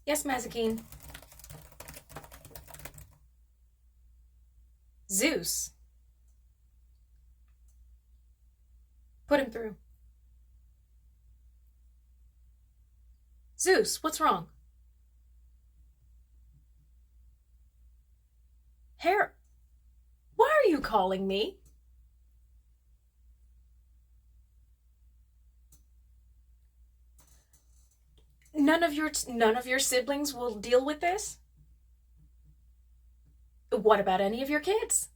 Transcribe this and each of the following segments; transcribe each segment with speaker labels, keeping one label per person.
Speaker 1: Yes, Mazikeen. Zeus. Put him through. Zeus, what's wrong? Hera, why are you calling me? None of your siblings will deal with this? What about any of your kids?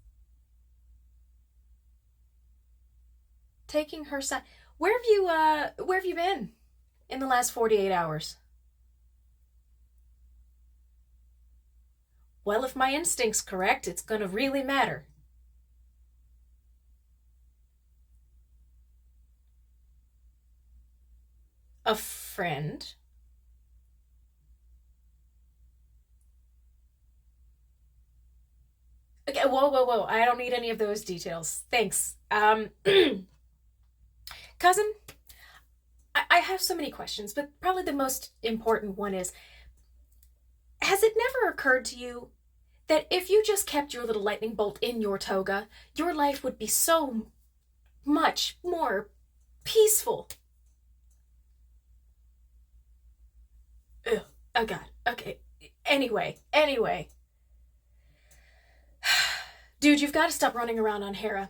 Speaker 1: Taking her side. Where have you been in the last 48 hours? Well, if my instinct's correct, it's gonna really matter. A friend? Okay, whoa, whoa, whoa. I don't need any of those details. Thanks. Cousin, I have so many questions, but probably the most important one is, has it never occurred to you that if you just kept your little lightning bolt in your toga, your life would be so much more peaceful? Ugh. Oh god. Okay. Anyway. Dude, you've got to stop running around on Hera.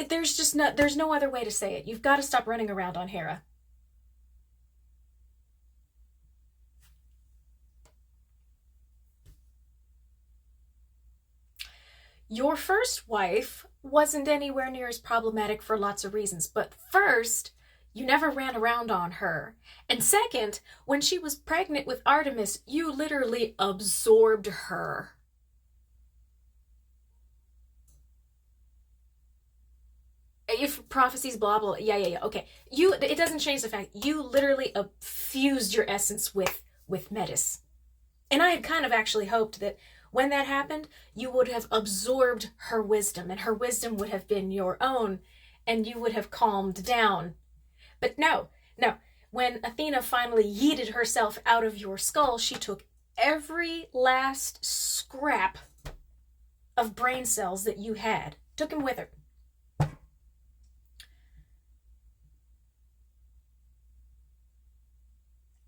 Speaker 1: There's no other way to say it. You've got to stop running around on Hera. Your first wife wasn't anywhere near as problematic for lots of reasons, but first, you never ran around on her. And second, when she was pregnant with Artemis, you literally absorbed her. If prophecies, blah blah, yeah. Okay, it doesn't change the fact you literally fused your essence with Metis, and I had kind of actually hoped that when that happened, you would have absorbed her wisdom, and her wisdom would have been your own, and you would have calmed down. But no, no. When Athena finally yeeted herself out of your skull, she took every last scrap of brain cells that you had, took him with her.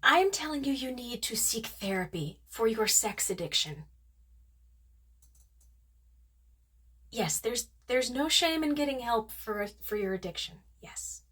Speaker 1: I'm telling you, you need to seek therapy for your sex addiction. Yes, there's no shame in getting help for your addiction. Yes.